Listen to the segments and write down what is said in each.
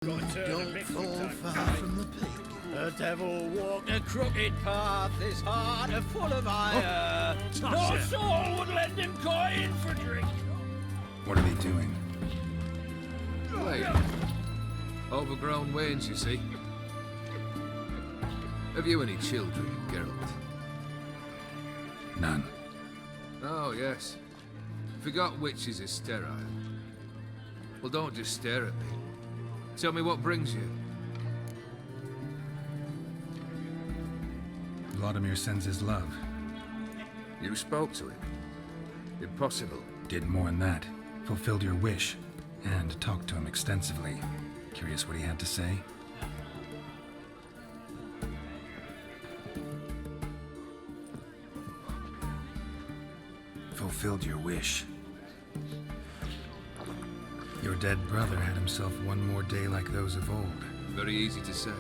Don't fall far from the pig. The devil walked a crooked path, his heart a full of ire. No soul would lend him coin for drink. What are they doing? Wait. Overgrown wains, you see. Have you any children, Geralt? None. Oh, yes. Forgot witches is sterile. Well, don't just stare at me. Tell me what brings you. Vladimir sends his love. You spoke to him. Impossible. Did more than that. Fulfilled your wish. And talked to him extensively. Curious what he had to say? Fulfilled your wish. Your dead brother had himself one more day like those of old. Very easy to say.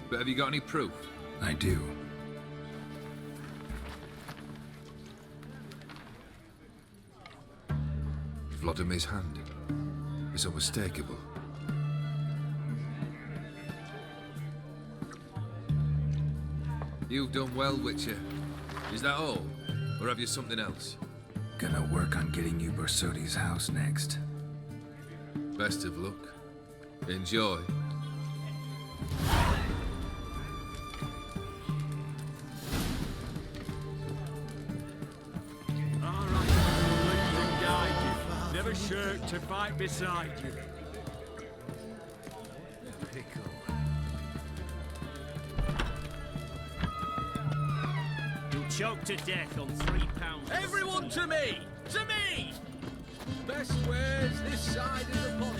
But have you got any proof? I do. Vladimir's hand. It's unmistakable. You've done well, Witcher. Is that all? Or have you something else? Gonna work on getting you Borsodi's house next. Best of luck. Enjoy. Alright, guide you. Never shirk to fight beside you. Pickle. You'll choke to death on 3 pounds. Everyone to me! To me! Best wares this side of the pond.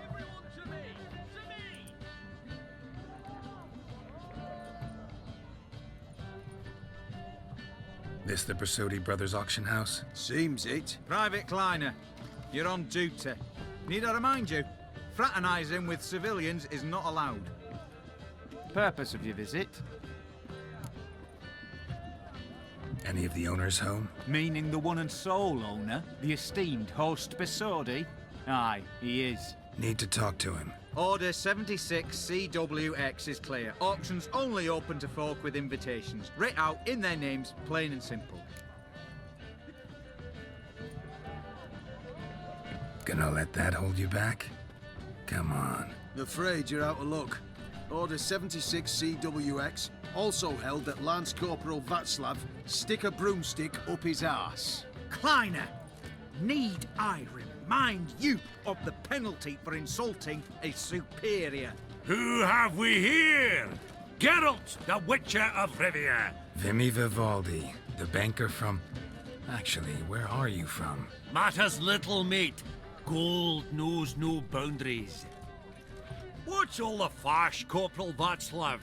Everyone to me! To me! This the Borsodi Brothers auction house? Seems it. Private Kleiner, you're on duty. Need I remind you, fraternizing with civilians is not allowed. Purpose of your visit? Any of the owners home? Meaning the one and sole owner, the esteemed host Borsodi? Aye, he is. Need to talk to him. Order 76 CWX is clear. Auctions only open to folk with invitations. Writ out in their names, plain and simple. Gonna let that hold you back? Come on. Afraid you're out of luck. Order 76 CWX also held that Lance Corporal Václav stick a broomstick up his arse. Kleiner, need I remind you of the penalty for insulting a superior? Who have we here? Geralt, the Witcher of Rivia. Vimy Vivaldi, the banker from... Actually, where are you from? Matters little, mate. Gold knows no boundaries. What's all the fash, Corporal Václav?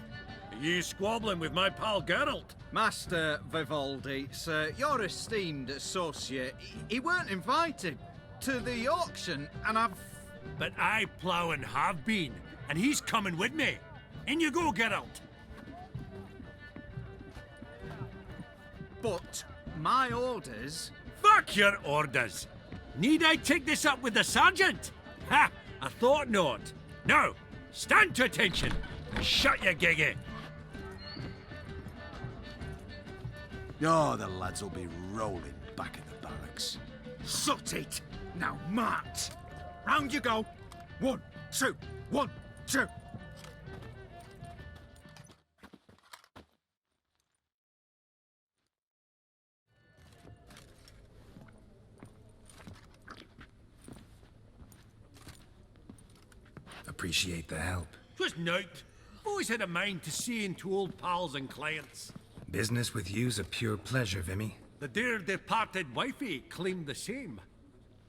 Are you squabbling with my pal Geralt? Master Vivaldi, sir, your esteemed associate, he weren't invited to the auction, and I've... But I plough and have been, and he's coming with me. In you go, Geralt. But my orders... Fuck your orders. Need I take this up with the sergeant? Ha! I thought not. Now, stand to attention and shut your giggy. Oh, the lads will be rolling back in the barracks. Sut it! Now march! Round you go! 1, 2, 1, 2! Appreciate the help. 'Twas nowt. Always had a mind to see into old pals and clients. Business with you's a pure pleasure, Vimy. The dear departed wifey claimed the same.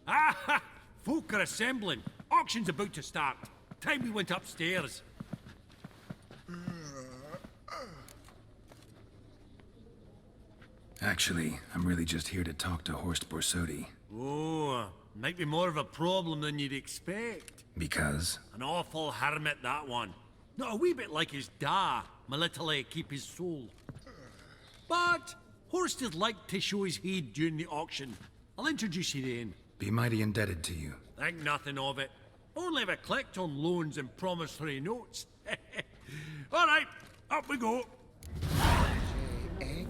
Ah ha! Folk are assembling. Auction's about to start. Time we went upstairs. Actually, I'm really just here to talk to Horst Borsodi. Oh, might be more of a problem than you'd expect. Because? An awful hermit, that one. Not a wee bit like his da, my little keep his soul. But Horst'd like to show his heed during the auction. I'll introduce you then. Be mighty indebted to you. Think nothing of it. Only ever collect on loans and promissory notes. All right, up we go. Egg,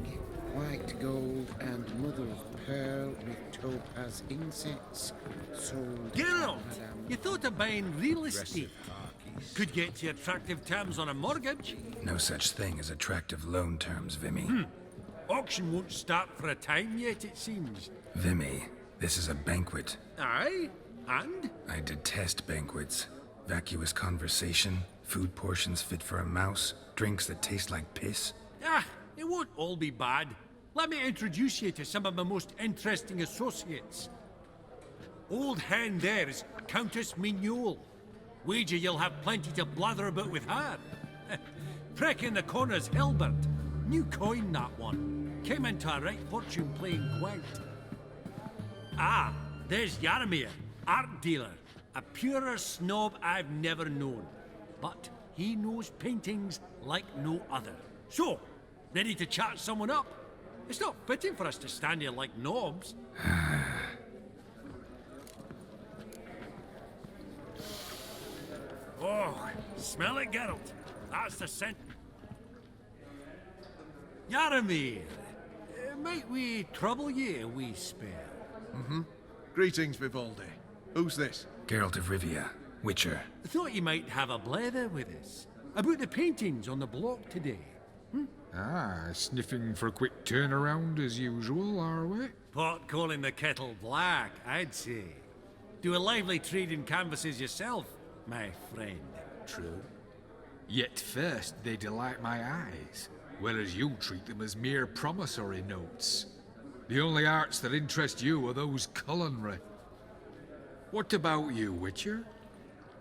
white gold, and mother of pearl with topaz insets. Sold. Geralt, you thought of buying real estate. Could get you attractive terms on a mortgage. No such thing as attractive loan terms, Vimy. Auction won't start for a time yet, it seems. Vimy, this is a banquet. Aye, and? I detest banquets. Vacuous conversation, food portions fit for a mouse, drinks that taste like piss. Ah, it won't all be bad. Let me introduce you to some of my most interesting associates. Old hen there is Countess Mignoul. Wager you'll have plenty to blather about with her. Prick in the corner's Hilbert. New coin, that one. Came into a right fortune playing quite. Ah, there's Jaromir, art dealer. A purer snob I've never known. But he knows paintings like no other. So, ready to chat someone up? It's not fitting for us to stand here like knobs. Oh, smell it, Geralt. That's the scent. Jaromir, might we trouble ye a wee spell? Greetings, Vivaldi. Who's this? Geralt of Rivia, Witcher. Thought you might have a blether with us. About the paintings on the block today. Ah, sniffing for a quick turnaround as usual, are we? Pot calling the kettle black, I'd say. Do a lively trade in canvases yourself, my friend. True. Yet first they delight my eyes, whereas you treat them as mere promissory notes. The only arts that interest you are those culinary. What about you, Witcher?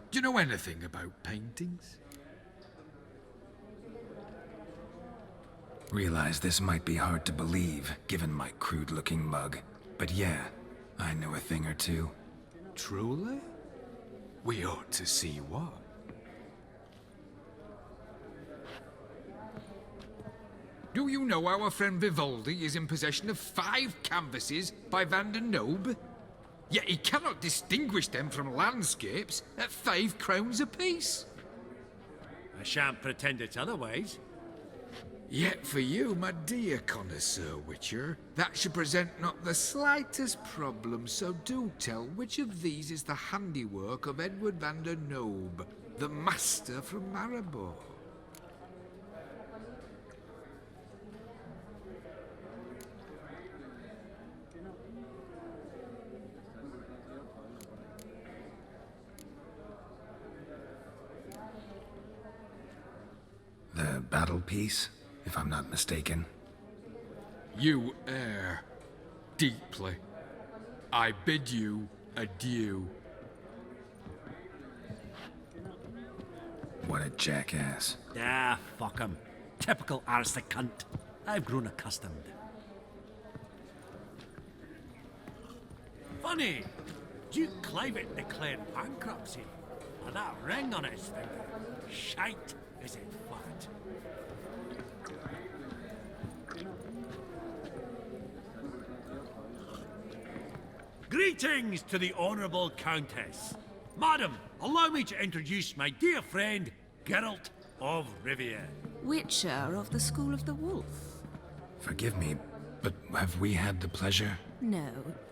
Do you know anything about paintings? Realize this might be hard to believe, given my crude-looking mug. But yeah, I know a thing or two. Truly? We ought to see what. Do you know our friend Vivaldi is in possession of 5 canvases by Van der Nobe? Yet he cannot distinguish them from landscapes at 5 crowns apiece. I shan't pretend it's otherwise. Yet for you, my dear connoisseur Witcher, that should present not the slightest problem, so do tell which of these is the handiwork of Edward van der Nobe, the master from Maribor. The battle piece, if I'm not mistaken. You err deeply. I bid you adieu. What a jackass. Ah, fuck him. Typical aristocrat. I've grown accustomed. Funny, Duke Clivet declared bankruptcy. And that ring on his finger. Shite, is it fat? Greetings to the Honourable Countess. Madam, allow me to introduce my dear friend, Geralt of Rivia. Witcher of the School of the Wolf. Forgive me, but have we had the pleasure? No,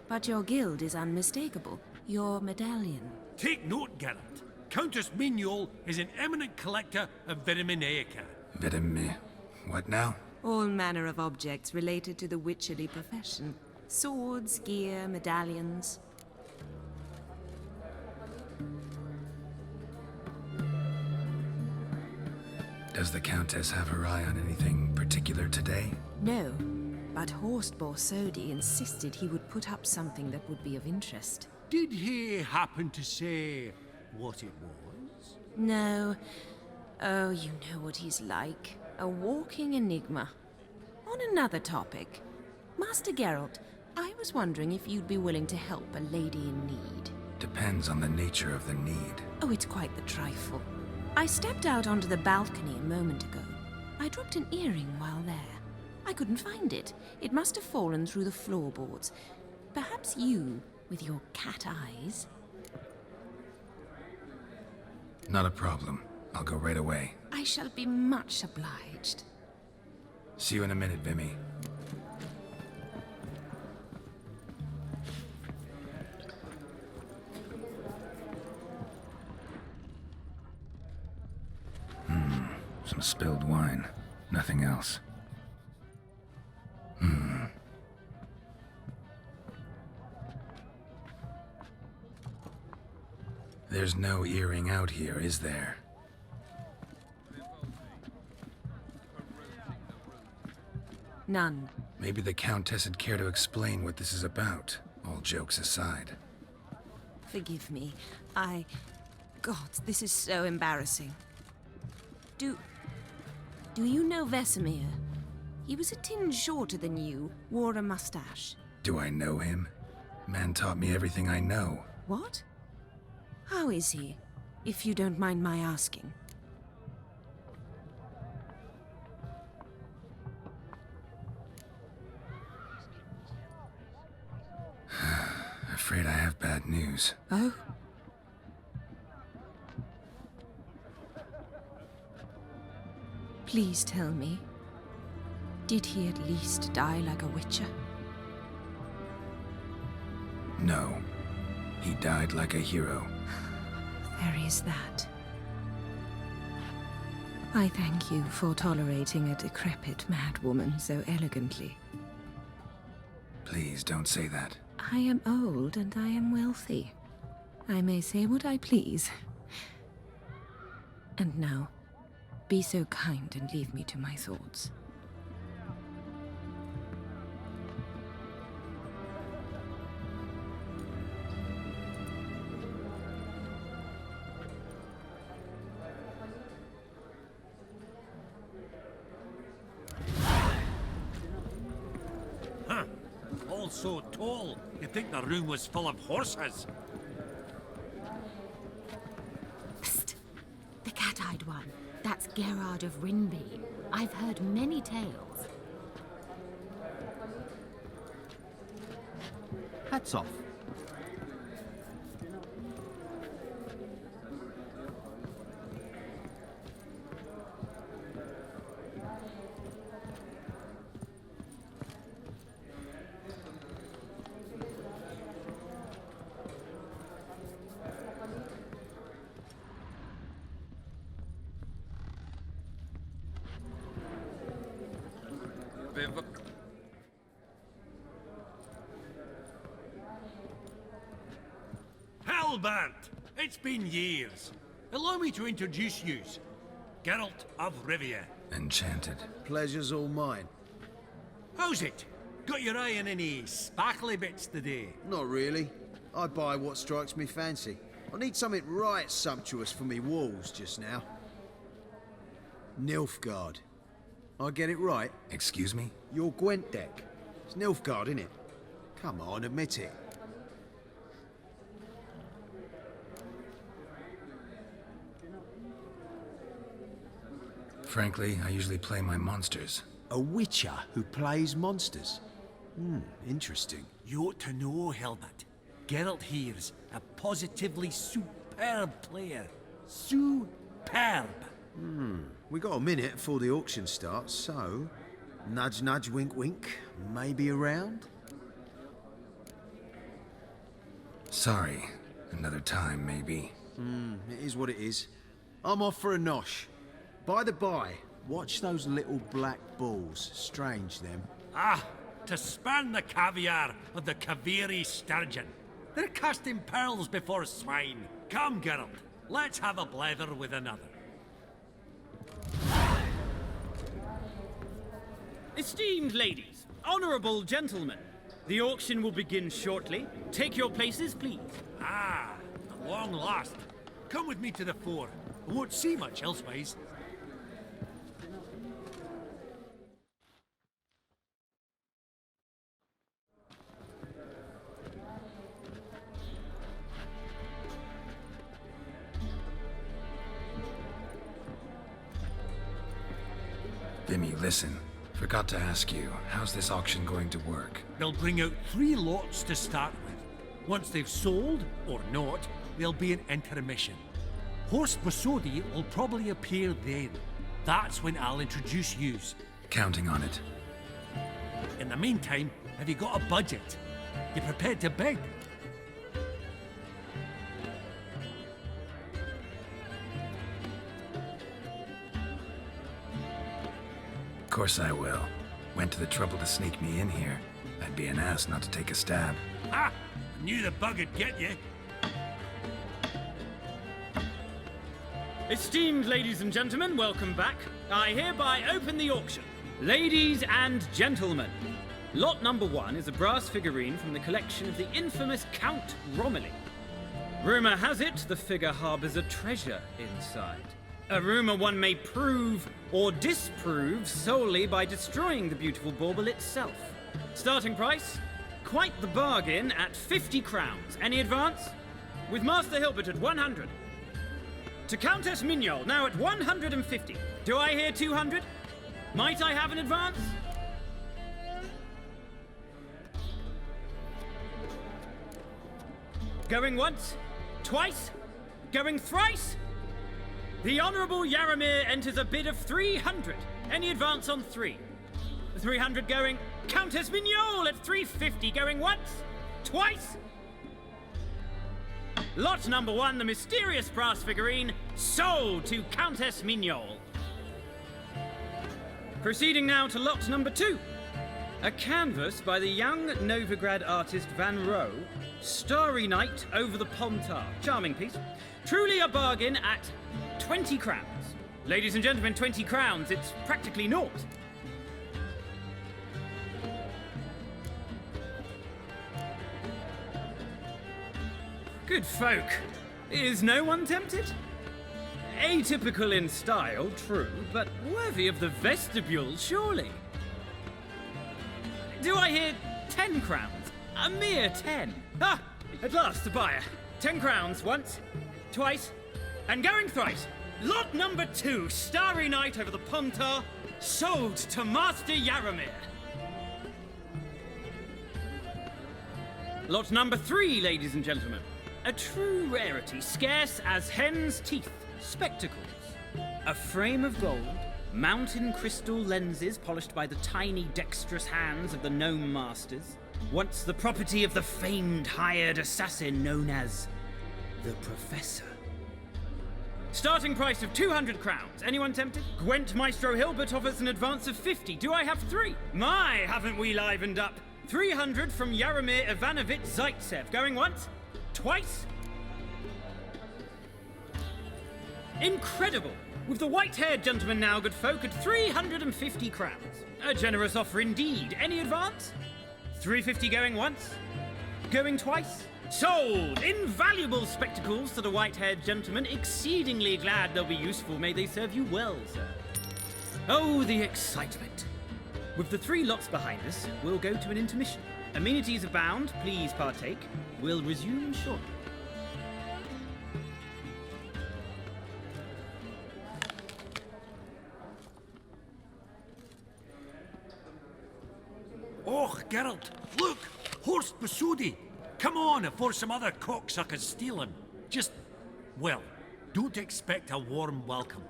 but your guild is unmistakable. Your medallion. Take note, Geralt. Countess Mignoul is an eminent collector of Vitaminaica. What now? All manner of objects related to the witcherly profession. Swords, gear, medallions. Does the Countess have her eye on anything particular today? No, but Horst Borsodi insisted he would put up something that would be of interest. Did he happen to say what it was? No. Oh, you know what he's like. A walking enigma. On another topic, Master Geralt, I was wondering if you'd be willing to help a lady in need. Depends on the nature of the need. Oh, it's quite the trifle. I stepped out onto the balcony a moment ago. I dropped an earring while there. I couldn't find it. It must have fallen through the floorboards. Perhaps you, with your cat eyes. Not a problem. I'll go right away. I shall be much obliged. See you in a minute, Vimy. Some spilled wine. Nothing else. There's no earring out here, is there? None. Maybe the Countess would care to explain what this is about, all jokes aside. Forgive me. God, this is so embarrassing. Do you know Vesemir? He was a tinge shorter than you, wore a mustache. Do I know him? Man taught me everything I know. What? How is he, if you don't mind my asking? Afraid I have bad news. Oh? Please tell me, did he at least die like a witcher? No. He died like a hero. There is that. I thank you for tolerating a decrepit madwoman so elegantly. Please don't say that. I am old and I am wealthy. I may say what I please. And now, be so kind and leave me to my thoughts. Huh. All so tall, you'd think the room was full of horses. Psst! The cat-eyed one. That's Gerard of Rinby. I've heard many tales. Hats off. Hellbent! It's been years. Allow me to introduce yous. Geralt of Rivia. Enchanted. Pleasure's all mine. How's it? Got your eye on any sparkly bits today? Not really. I buy what strikes me fancy. I need something right sumptuous for me walls just now. Nilfgaard. I get it right? Excuse me? Your Gwent deck. It's Nilfgaard, innit? Come on, admit it. Frankly, I usually play my monsters. A witcher who plays monsters? Interesting. You ought to know, Helmut. Geralt here's a positively superb player. Superb! We got a minute before the auction starts, so... Nudge, nudge, wink, wink. Maybe around? Sorry. Another time, maybe. It is what it is. I'm off for a nosh. By the by, watch those little black balls. Strange, them. Ah, to span the caviar of the Kaviri sturgeon. They're casting pearls before swine. Come, Geralt, let's have a blether with another. Esteemed ladies, honorable gentlemen, the auction will begin shortly. Take your places, please. Ah, at long last. Come with me to the fore. I won't see much elsewise. Vimy, listen. Forgot to ask you, how's this auction going to work? They'll bring out 3 lots to start with. Once they've sold, or not, there'll be an intermission. Horst Bosodi will probably appear then. That's when I'll introduce yous. Counting on it. In the meantime, have you got a budget? You prepared to bid? Of course I will. Went to the trouble to sneak me in here. I'd be an ass not to take a stab. Ah! I knew the bug'd get you. Esteemed ladies and gentlemen, welcome back. I hereby open the auction. Ladies and gentlemen, lot number 1 is a brass figurine from the collection of the infamous Count Romilly. Rumour has it the figure harbours a treasure inside. A rumour one may prove or disprove solely by destroying the beautiful bauble itself. Starting price? Quite the bargain at 50 crowns. Any advance? With Master Hilbert at 100. To Countess Mignol, now at 150. Do I hear 200? Might I have an advance? Going once? Twice? Going thrice? The Honourable Yaramir enters a bid of 300. Any advance on 3? 300 going. Countess Mignol at 350. Going once? Twice? Lot number 1, the mysterious brass figurine, sold to Countess Mignol. Proceeding now to lot number 2. A canvas by the young Novigrad artist Van Rohe, Starry Night over the Pontar. Charming piece. Truly a bargain at 20 crowns. Ladies and gentlemen, 20 crowns, it's practically naught. Good folk. Is no one tempted? Atypical in style, true, but worthy of the vestibule, surely. Do I hear 10 crowns? A mere 10. Ah, at last, a buyer. 10 crowns once, twice, and going thrice. Lot number 2, Starry Night over the Pontar, sold to Master Yaramir. Lot number 3, ladies and gentlemen. A true rarity, scarce as hen's teeth. Spectacles. A frame of gold, mountain crystal lenses polished by the tiny dexterous hands of the gnome masters. Once the property of the famed hired assassin known as the Professor. Starting price of 200 crowns. Anyone tempted? Gwent Maestro Hilbert offers an advance of 50. Do I have 3? My, haven't we livened up? 300 from Yaramir Ivanovich Zaitsev. Going once? Twice? Incredible! With the white-haired gentleman now, good folk, at 350 crowns. A generous offer indeed. Any advance? 350 going once? Going twice? Sold! Invaluable spectacles to the white-haired gentleman. Exceedingly glad they'll be useful. May they serve you well, sir. Oh, the excitement. With the 3 lots behind us, we'll go to an intermission. Amenities abound. Please partake. We'll resume shortly. Oh, Geralt, look! Horst Bosodi! Come on before some other cocksuckers steal him. Just, well, don't expect a warm welcome.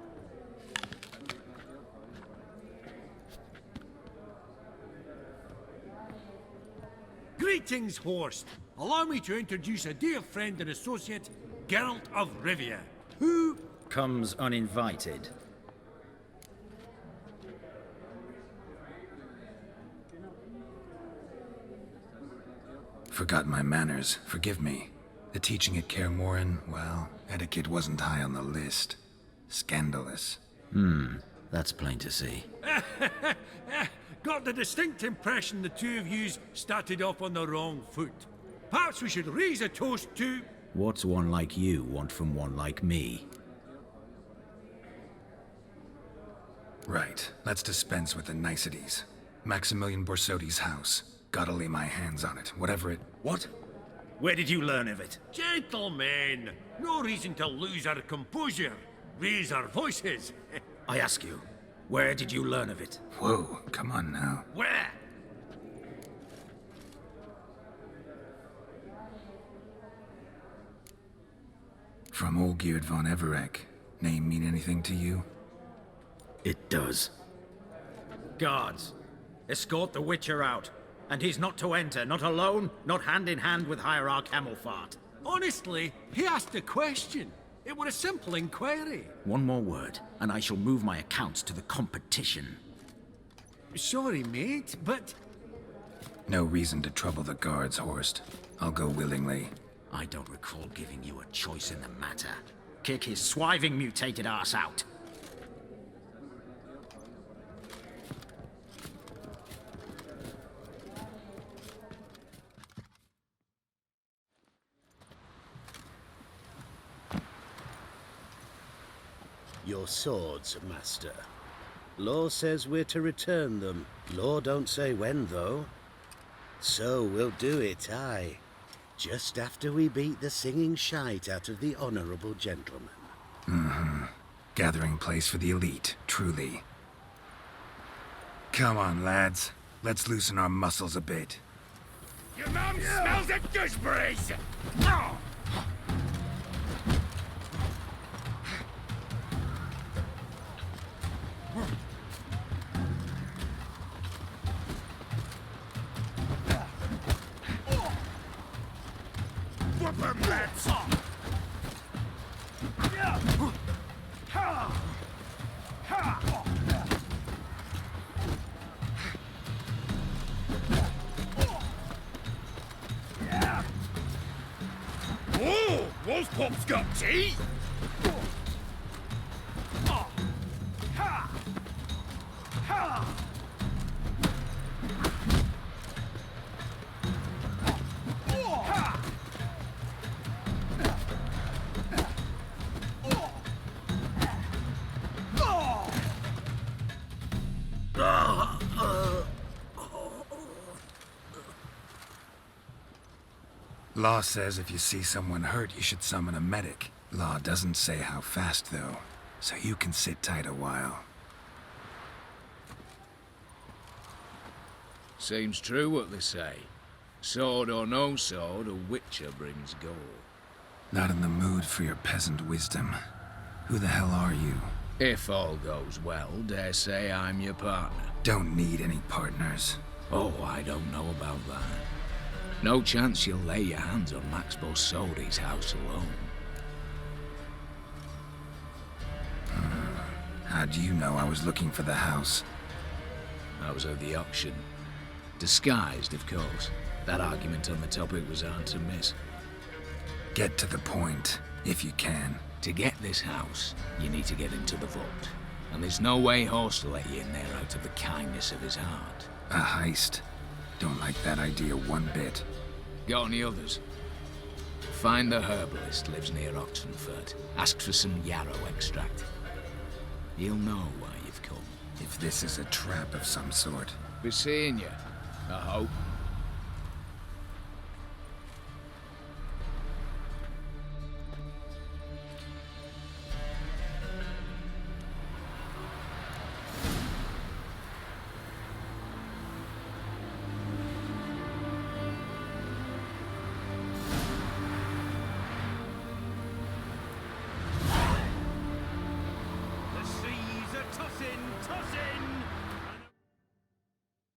Greetings, Horst. Allow me to introduce a dear friend and associate, Geralt of Rivia, who comes uninvited. Forgot my manners. Forgive me. The teaching at Kaer Morhen, well, etiquette wasn't high on the list. Scandalous. That's plain to see. got the distinct impression the two of yous started off on the wrong foot. Perhaps we should raise a toast to... What's one like you want from one like me? Right. Let's dispense with the niceties. Maximilian Borsodi's house. Gotta lay my hands on it, whatever it... What? Where did you learn of it? Gentlemen, no reason to lose our composure. Raise our voices. I ask you, Where did you learn of it? Whoa, come on now. Where? From Olgierd von Everek. Name mean anything to you? It does. Guards, escort the Witcher out. And he's not to enter, not alone, not hand in hand with Hierarch Hamelfart. Honestly, he asked a question. It were a simple inquiry. One more word, and I shall move my accounts to the competition. Sorry, mate, but... No reason to trouble the guards, Horst. I'll go willingly. I don't recall giving you a choice in the matter. Kick his swiving mutated ass out. Your swords, Master. Law says we're to return them. Law don't say when, though. So we'll do it, aye. Just after we beat the singing shite out of the honourable gentleman. Mm-hmm. Gathering place for the elite, truly. Come on, lads. Let's loosen our muscles a bit. Your mum smells of gooseberries! Whoop 'em, lads! Oh, Wolfpop's got teeth! Law says if you see someone hurt, you should summon a medic. Law doesn't say how fast, though, so you can sit tight a while. Seems true what they say. Sword or no sword, a witcher brings gold. Not in the mood for your peasant wisdom. Who the hell are you? If all goes well, dare say I'm your partner. Don't need any partners. Oh, I don't know about that. No chance you'll lay your hands on Max Bosodi's house alone. How do you know I was looking for the house? I was at the auction. Disguised, of course. That argument on the topic was hard to miss. Get to the point, if you can. To get this house, you need to get into the vault. And there's no way Horst will let you in there out of the kindness of his heart. A heist? Don't like that idea one bit. Got any others? Find the herbalist, lives near Oxenfurt. Ask for some yarrow extract. He'll know why you've come. If this is a trap of some sort. Be seeing you, I hope.